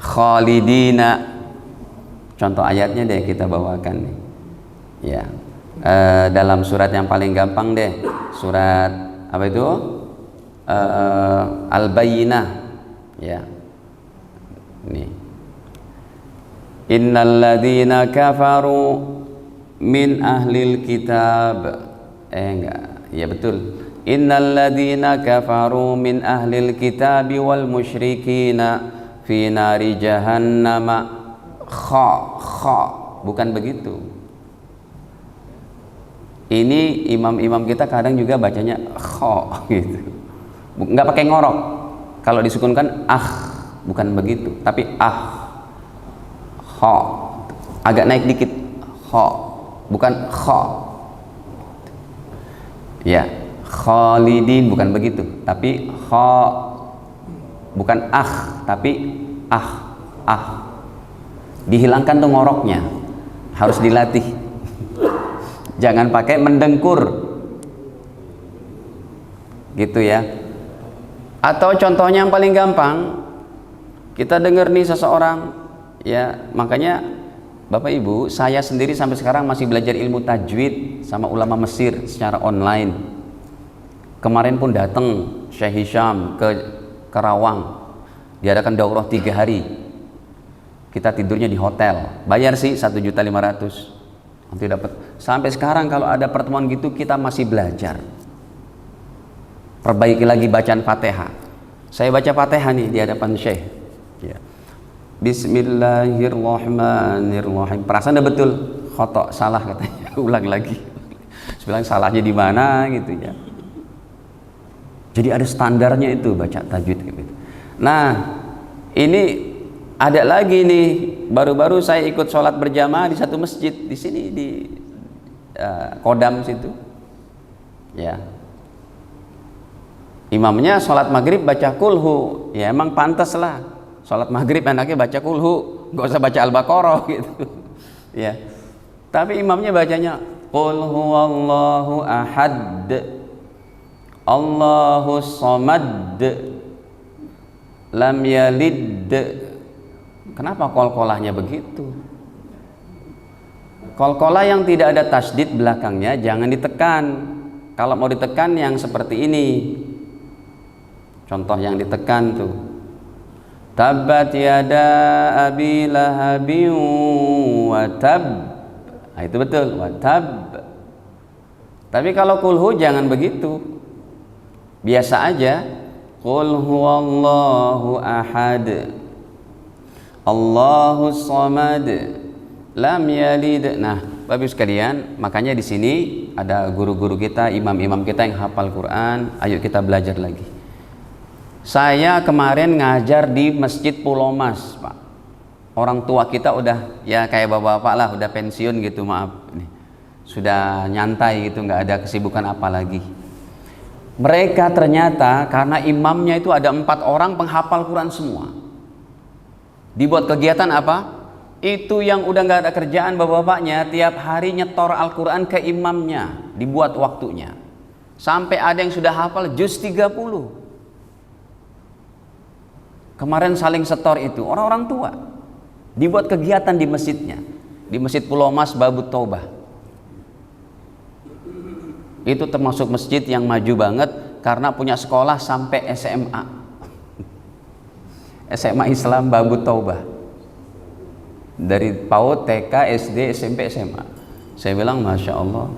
Khalidina, contoh ayatnya deh kita bawakan nih. Ya, dalam surat yang paling gampang deh, surat apa itu? Al-Bayyinah. Ya, ini. Innal ladzina kafaru min ahlil kitab. Enggak, ya betul. Innal ladzina kafaru min ahlil kitab wal musyrikina fi nari jahannam. Kha, bukan begitu. Ini imam-imam kita kadang juga bacanya kha gitu. Enggak pakai ngorok. Kalau disukunkan bukan begitu, tapi kha. Agak naik dikit. Kha, bukan kha. Ya, khalidin bukan begitu, tapi kha, bukan tapi dihilangkan tuh ngoroknya, harus dilatih. Jangan pakai mendengkur gitu ya. Atau contohnya yang paling gampang, kita dengar nih seseorang ya, makanya Bapak Ibu, saya sendiri sampai sekarang masih belajar ilmu tajwid sama ulama Mesir secara online. Kemarin pun datang Syekh Hisham ke Karawang, diadakan daurah 3 hari. Kita tidurnya di hotel, bayar sih 1.500.000. Nanti dapat. Sampai sekarang kalau ada pertemuan gitu kita masih belajar. Perbaiki lagi bacaan Fatihah. Saya baca Fatihah nih di hadapan Syekh. Ya. Bismillahirrahmanirrahim. Perasaan udah betul, khotok salah katanya. Ulang lagi. Sebilang salahnya di mana gitu ya. Jadi ada standarnya itu baca tajwid gitu. Nah, ini ada lagi nih, baru-baru saya ikut sholat berjamaah di satu masjid di sini di Kodam situ. Ya. Imamnya sholat maghrib baca kulhu, ya emang pantas lah. Sholat maghrib enaknya baca kulhu, nggak usah baca Al-Baqarah gitu. Ya. Tapi imamnya bacanya qul huwallahu ahad, Allahus samad, lam yalid. Kenapa kol-kolahnya begitu? Kol-kolah yang tidak ada tasdid belakangnya jangan ditekan. Kalau mau ditekan yang seperti ini. Contoh yang ditekan tuh. Tabbat yada abi lahabin wa tab. Nah, itu betul, wa tab. Tapi kalau kulhu jangan begitu. Biasa aja. Qul huwallahu ahad, Allahus samad, lam yalid. Nah, Bapak Ibu sekalian, makanya di sini ada guru-guru kita, imam-imam kita yang hafal Quran. Ayo kita belajar lagi. Saya kemarin ngajar di Masjid Pulau Mas, Pak. Orang tua kita udah ya kayak bapak-bapak lah, udah pensiun gitu, maaf. Sudah nyantai gitu, nggak ada kesibukan apa lagi. Mereka ternyata karena imamnya itu ada 4 orang penghafal Quran semua. Dibuat kegiatan apa? Itu yang udah nggak ada kerjaan bapak-bapaknya, tiap hari nyetor Al-Quran ke imamnya, dibuat waktunya. Sampai ada yang sudah hafal juz 30. Kemarin saling setor itu, orang-orang tua. Dibuat kegiatan di masjidnya. Di Masjid Pulau Mas, Babut Taubah. Itu termasuk masjid yang maju banget karena punya sekolah sampai SMA. SMA Islam Babut Taubah. Dari PAUD, TK, SD, SMP, SMA. Saya bilang Masya Allah.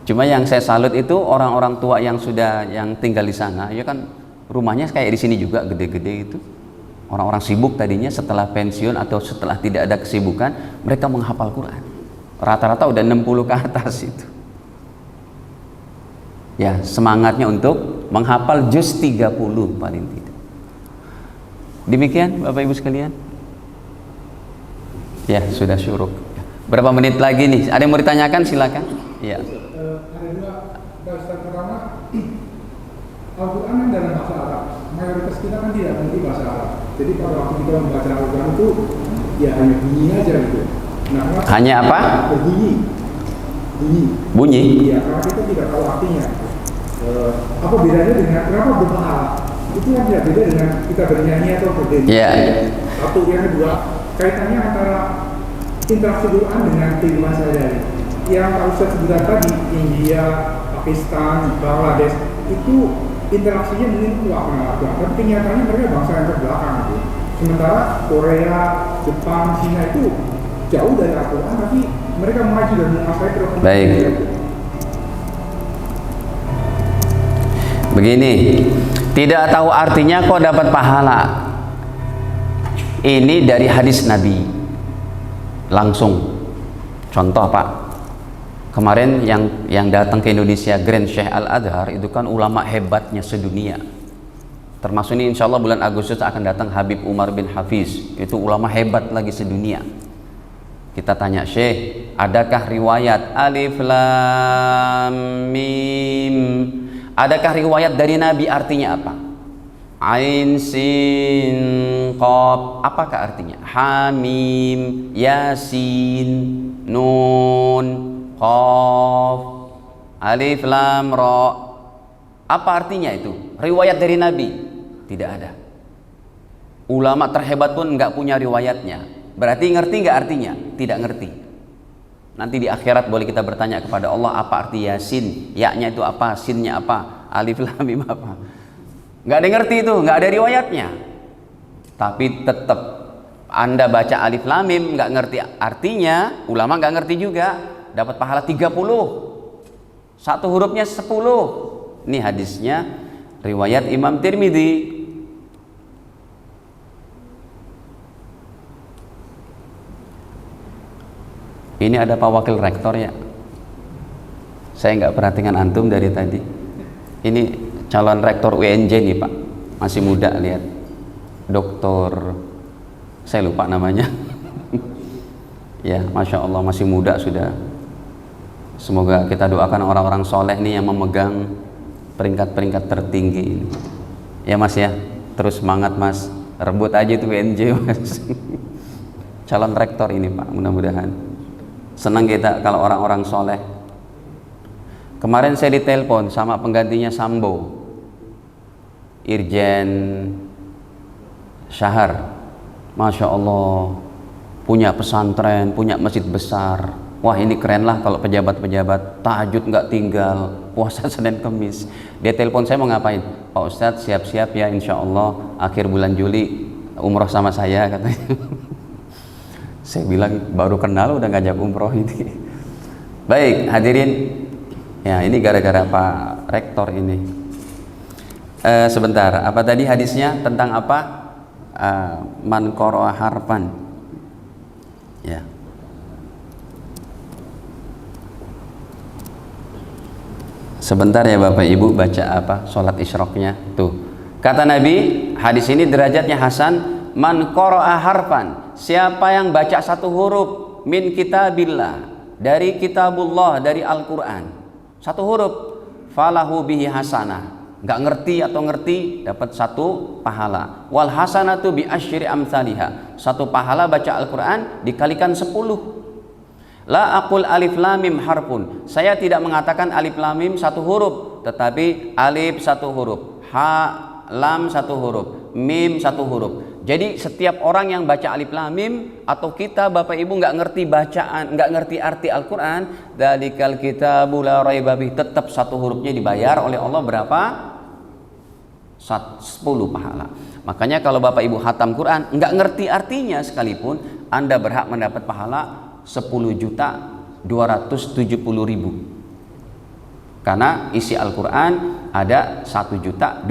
Cuma yang saya salut itu orang-orang tua yang sudah yang tinggal di sana, ya kan rumahnya kayak di sini juga gede-gede itu. Orang-orang sibuk tadinya setelah pensiun atau setelah tidak ada kesibukan, mereka menghafal Quran. Rata-rata udah 60 ke atas itu. Ya, semangatnya untuk menghafal juz 30 paling tidak. Demikian Bapak Ibu sekalian. Ya, sudah syuruk. Berapa menit lagi nih? Ada yang mau ditanyakan? Silakan. Ya. Ada dua. Ustaz, pertama, Al-Quran kan dalam bahasa Arab. Mayoritas kita kan tidak mengerti bahasa Arab. Jadi pada waktu kita membaca Al-Quran itu ya hanya bunyi aja gitu. Nah, hanya apa? Berbunyi. Bunyi. Iya, karena kita tidak tahu artinya. Apa bedanya dengan kenapa berpahala? Itu yang tidak beda dengan kita bernyanyi atau berdiri. Iya. Satu, yang kedua, kaitannya antara interaksi Quran dengan kehidupan sehari-hari. Yang Pak Ustadz sebutkan tadi, India, Pakistan, Bangladesh, itu interaksinya mungkin kuat dengan Al-Quran, tapi kenyataannya mereka bangsa yang terbelakang gitu. Sementara Korea, Jepang, Cina itu jauh dari Al-Quran, tapi mereka maju dan menguasai program. Baik. Begini, tidak tahu artinya kok dapat pahala. Ini dari hadis Nabi. Langsung. Contoh Pak, kemarin yang datang ke Indonesia Grand Sheikh Al-Adhar itu kan ulama hebatnya sedunia. Termasuk ini insya Allah bulan Agustus akan datang Habib Umar bin Hafiz, itu ulama hebat lagi sedunia. Kita tanya, Syekh, adakah riwayat Alif Lam Mim? Adakah riwayat dari Nabi artinya apa? Ain Sin Qaf, apakah artinya? Hamim, Yasin, Nun, Qaf, Alif Lam Ra. Apa artinya itu? Riwayat dari Nabi? Tidak ada. Ulama terhebat pun nggak punya riwayatnya. Berarti ngerti nggak artinya? Tidak ngerti. Nanti di akhirat boleh kita bertanya kepada Allah, apa arti Yasin? Ya-nya itu apa? Sinnya apa? Alif Lam Mim apa? Nggak ada ngerti itu, nggak ada riwayatnya. Tapi tetap Anda baca Alif Lam Mim nggak ngerti artinya, ulama nggak ngerti juga, dapat pahala 30. Satu hurufnya 10. Ini hadisnya riwayat Imam Tirmidzi. Ini ada Pak Wakil Rektor ya. Saya nggak perhatikan antum dari tadi. Ini calon rektor UNJ nih Pak, masih muda, lihat. Doktor, saya lupa namanya. Ya, Masya Allah masih muda sudah. Semoga kita doakan orang-orang soleh nih yang memegang peringkat-peringkat tertinggi ini. Ya Mas ya, terus semangat Mas, rebut aja itu UNJ Mas. Calon rektor ini Pak, mudah-mudahan. Senang kita kalau orang-orang soleh. Kemarin saya ditelepon sama penggantinya Sambo, Irjen Syahar. Masya Allah, punya pesantren, punya masjid besar. Wah ini keren lah kalau pejabat-pejabat tahajud nggak tinggal, puasa Senin Kemis. Dia telepon saya mau ngapain? Pak Ustadz siap-siap ya, insya Allah akhir bulan Juli umroh sama saya katanya. Saya bilang baru kenal udah ngajak umroh ini. Baik hadirin, ya ini gara-gara Pak Rektor ini. Sebentar, apa tadi hadisnya tentang apa? Man qara'a harfan. Ya. Sebentar ya Bapak Ibu, baca apa? Sholat isyraqnya. Tuh. Kata Nabi, hadis ini derajatnya hasan, man qara'a harfan. Siapa yang baca satu huruf min kitabillah, dari kitabullah, dari Al-Qur'an. Satu huruf, falahu bihi hasanah. Enggak ngerti atau ngerti dapat satu pahala. Wal hasanatu bi asyri amsalihha. Satu pahala baca Al-Qur'an dikalikan 10. La aqul alif lam mim harfun. Saya tidak mengatakan alif lam mim satu huruf, tetapi alif satu huruf, ha lam satu huruf, mim satu huruf. Jadi setiap orang yang baca alif lam mim atau kita Bapak Ibu nggak ngerti bacaan, nggak ngerti arti Al-Qur'an, dzalikal kitabu la raiba bih, tetap satu hurufnya dibayar oleh Allah berapa? 10 pahala. Makanya kalau Bapak Ibu khatam Quran nggak ngerti artinya sekalipun, Anda berhak mendapat pahala 10.270.000. Karena isi Al-Qur'an ada 1.027.000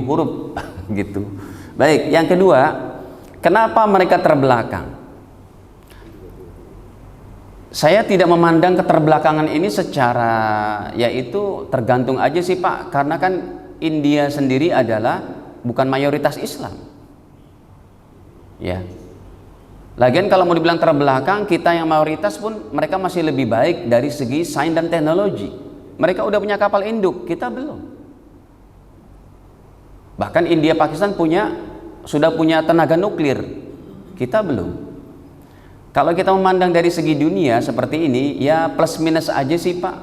huruf gitu. Baik, yang kedua, kenapa mereka terbelakang? Saya tidak memandang keterbelakangan ini secara, yaitu tergantung aja sih Pak, karena kan India sendiri adalah bukan mayoritas Islam. Ya. Lagian kalau mau dibilang terbelakang, kita yang mayoritas pun mereka masih lebih baik dari segi sains dan teknologi. Mereka udah punya kapal induk, kita belum. Bahkan India Pakistan sudah punya tenaga nuklir, kita belum. Kalau kita memandang dari segi dunia seperti ini, ya plus minus aja sih Pak.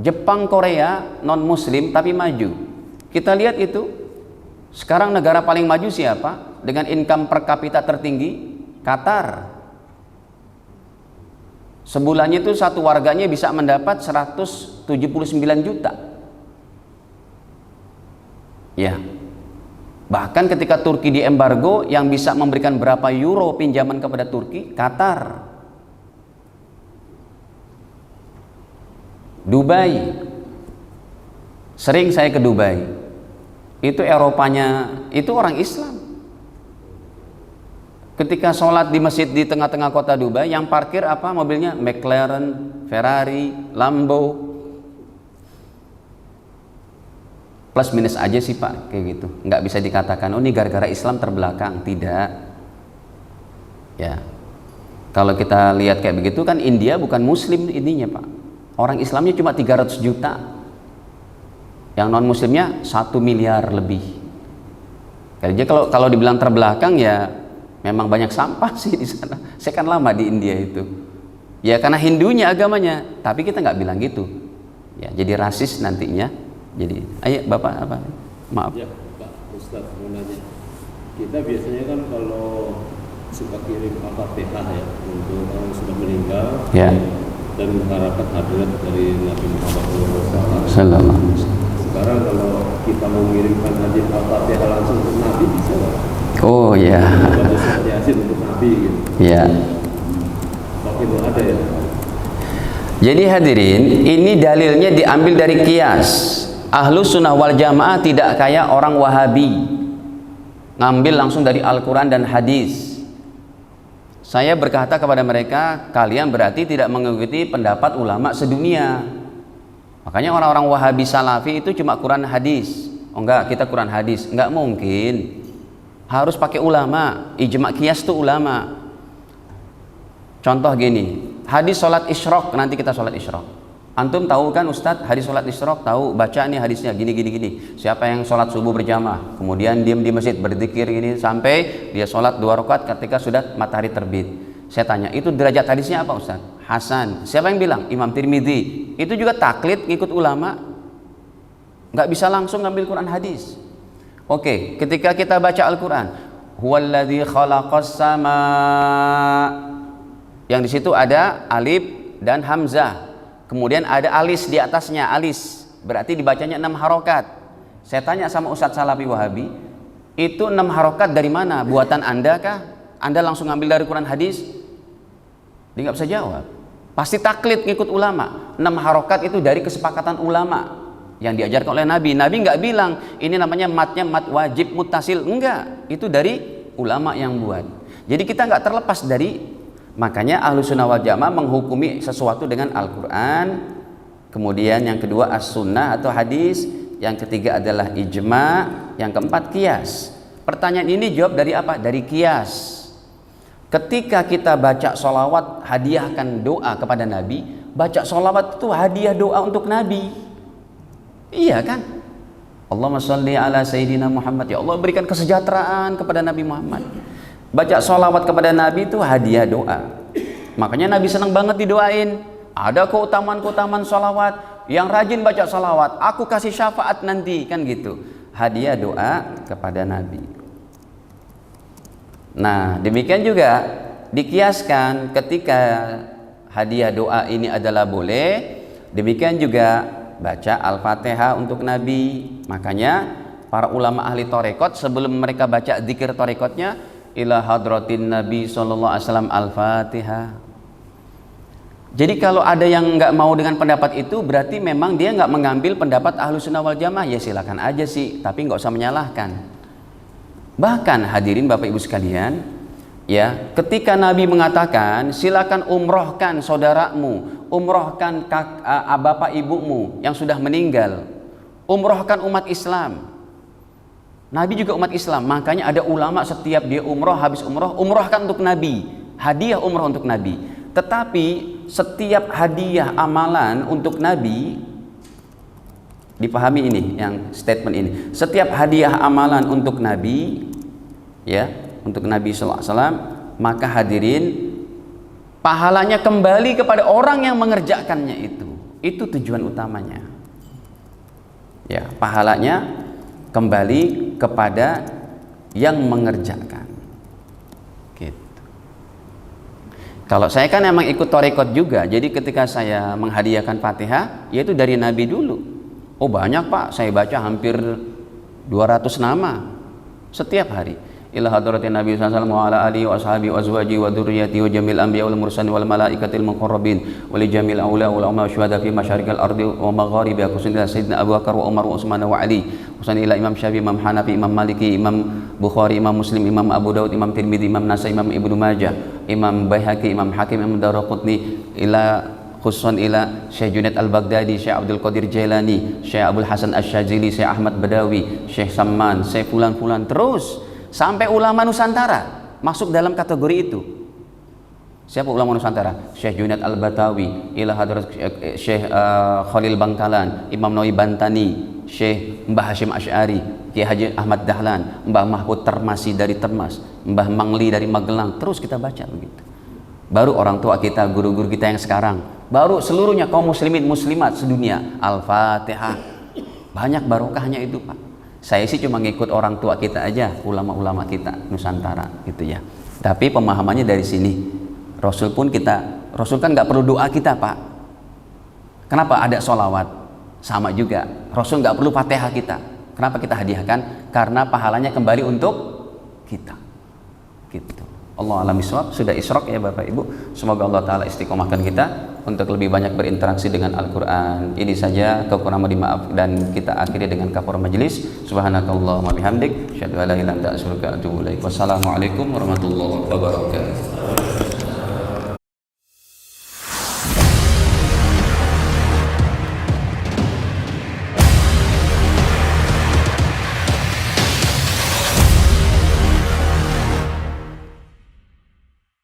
Jepang, Korea non muslim tapi maju. Kita lihat itu. Sekarang negara paling maju siapa? Dengan income per kapita tertinggi? Qatar. Sebulannya itu satu warganya bisa mendapat 179 juta. Ya. Bahkan ketika Turki diembargo, yang bisa memberikan berapa euro pinjaman kepada Turki? Qatar. Dubai. Sering saya ke Dubai. Itu Eropanya, itu orang Islam. Ketika sholat di masjid di tengah-tengah kota Dubai, yang parkir apa mobilnya? McLaren, Ferrari, Lambo. Plus minus aja sih Pak, kayak gitu. Nggak bisa dikatakan, oh ini gara-gara Islam terbelakang. Tidak. Ya. Kalau kita lihat kayak begitu kan India bukan Muslim ininya Pak. Orang Islamnya cuma 300 juta. Yang non Muslimnya 1 miliar lebih. Jadi kalau dibilang terbelakang ya memang banyak sampah sih di sana. Saya kan lama di India itu. Ya karena Hindunya agamanya, tapi kita nggak bilang gitu. Ya jadi rasis nantinya. Jadi, ayo Bapak apa? Maaf. Ya Pak Ustadz mau nanya. Kita biasanya kan kalau suka kirim Al-Fatihah ya untuk orang yang sudah meninggal. Ya. Dan mengharapkan hadirat dari Nabi Muhammad SAW. Sekarang kalau kita mau mengirimkan hadiah Al-Fatihah langsung untuk Nabi bisa nggak? Oh ya. Yasin untuk Nabi gitu. Ya. Waktu itu ada ya. Jadi hadirin, ini dalilnya diambil dari kias. Ahlus sunnah wal jamaah tidak kayak orang Wahabi, ngambil langsung dari Al-Quran dan hadis. Saya berkata kepada mereka, kalian berarti tidak mengikuti pendapat ulama sedunia. Makanya orang-orang Wahabi Salafi itu cuma Quran hadis. Oh enggak, kita Quran hadis. Enggak mungkin. Harus pakai ulama. Ijma qiyas itu ulama. Contoh gini, hadis sholat isyraq, nanti kita sholat isyraq. Antum tahu kan Ustadz, hadis sholat isyraq, tahu, baca nih hadisnya gini. Siapa yang sholat subuh berjamaah, kemudian diam di masjid berzikir gini sampai dia sholat 2 rakaat ketika sudah matahari terbit. Saya tanya, itu derajat hadisnya apa Ustadz? Hasan. Siapa yang bilang? Imam Tirmidzi. Itu juga taklid ngikut ulama. Nggak bisa langsung ngambil Quran hadis. Oke, ketika kita baca Al-Quran, huwallazi khalaqas sama, yang di situ ada alif dan hamzah. Kemudian ada alis di atasnya, alis. Berarti dibacanya 6 harokat. Saya tanya sama Ustadz Salafi Wahabi, itu 6 harokat dari mana? Buatan Anda kah? Anda langsung ngambil dari Quran hadis? Dia nggak bisa jawab. Pasti taklid ngikut ulama. 6 harokat itu dari kesepakatan ulama yang diajarkan oleh Nabi. Nabi nggak bilang ini namanya matnya mat wajib muttasil. Enggak, itu dari ulama yang buat. Jadi kita nggak terlepas dari. Makanya Ahlus Sunnah wal Jamaah menghukumi sesuatu dengan Al-Quran, kemudian yang kedua as-sunnah atau hadis, yang ketiga adalah ijma, yang keempat qiyas. Pertanyaan ini jawab dari apa? Dari qiyas. Ketika kita baca sholawat, hadiahkan doa kepada Nabi. Baca sholawat itu hadiah doa untuk Nabi. Iya kan? Allahumma sholli ala Sayyidina Muhammad. Ya Allah berikan kesejahteraan kepada Nabi Muhammad. Baca sholawat kepada Nabi itu hadiah doa. Makanya Nabi senang banget didoain. Ada keutamaan-keutamaan sholawat. Yang rajin baca sholawat, aku kasih syafaat nanti, kan gitu. Hadiah doa kepada Nabi. Nah demikian juga dikiaskan ketika hadiah doa ini adalah boleh. Demikian juga baca Al-Fatihah untuk Nabi. Makanya para ulama ahli torekot sebelum mereka baca zikir torekotnya, ila hadratin Nabi sallallahu alaihi wasallam Al-Fatihah. Jadi kalau ada yang nggak mau dengan pendapat itu, berarti memang dia nggak mengambil pendapat Ahlus Sunnah wal Jamaah. Ya silakan aja sih, tapi nggak usah menyalahkan. Bahkan hadirin Bapak Ibu sekalian, ya ketika Nabi mengatakan silakan umrohkan saudaramu, umrohkan bapak ibumu yang sudah meninggal, umrohkan umat Islam. Nabi juga umat Islam, makanya ada ulama setiap dia umroh, habis umroh, umrohkan untuk Nabi, hadiah umroh untuk Nabi. Tetapi setiap hadiah amalan untuk Nabi, dipahami ini, yang statement ini, setiap hadiah amalan untuk Nabi, ya, untuk Nabi SAW, maka hadirin, pahalanya kembali kepada orang yang mengerjakannya itu tujuan utamanya. Ya, pahalanya kembali kepada yang mengerjakan. Gitu. Kalau saya kan emang ikut tarekat juga, jadi ketika saya menghadiahkan Fatihah, yaitu dari Nabi dulu. Oh banyak Pak, saya baca hampir 200 nama setiap hari. Ila hadratin Nabi sallallahu alaihi wasallam wa ala alihi wa ashabihi wa azwaji wa dzurriyyati wa jamil anbiya wal mursalin wal malaikatil muqarrabin wa li jamil aula wal ulama syuhada fi masyariqil ardi wa magharibiha khususnya sayyidina Abu Bakar wa Umar wa Utsman wa Ali khususnya ila Imam Syafi'i, Imam Hanafi, Imam Maliki, Imam Bukhari, Imam Muslim, Imam Abu Daud, Imam Tirmidzi, Imam Nasai, Imam Ibnu Majah, Imam Baihaqi, Imam Hakim, Imam Daraqutni, ila khususan ila Syekh Junaid Al-Baghdadi, Syekh Abdul Qadir Jailani, Syekh Abdul Hasan Asy-Syadzili, Syekh Ahmad Badawi, Syekh Samman, Syekh fulan-fulan, terus sampai ulama Nusantara masuk dalam kategori itu. Siapa ulama Nusantara? Syekh Junaid Al-Batawi, ila hadrat Syekh Khalil Bangkalan, Imam Nawawi Bantani, Syekh Mbah Hashim Asy'ari, Kiai Haji Ahmad Dahlan, Mbah Mahfud Termasi dari Termas, Mbah Mangli dari Magelang, terus kita baca begitu. Baru orang tua kita, guru-guru kita yang sekarang, baru seluruhnya kaum muslimin muslimat sedunia. Al-Fatihah. Banyak barokahnya itu Pak. Saya sih cuma ngikut orang tua kita aja, ulama-ulama kita Nusantara gitu ya. Tapi pemahamannya dari sini. Rasul kan nggak perlu doa kita Pak. Kenapa ada sholawat? Sama juga. Rasul nggak perlu Fatihah kita. Kenapa kita hadiahkan? Karena pahalanya kembali untuk kita. Gitu. Allah alam bisawab. Sudah isyraq ya Bapak Ibu. Semoga Allah Ta'ala istiqomahkan kita untuk lebih banyak berinteraksi dengan Al-Quran. Ini saja, kekurangan mohon maaf, dan kita akhiri dengan kafaratul majelis. Subhanakallahumma bihamdik, asyhadu an la ilaha illa anta astaghfiruka wa atubu ilaik. Wassalamualaikum warahmatullahi wabarakatuh.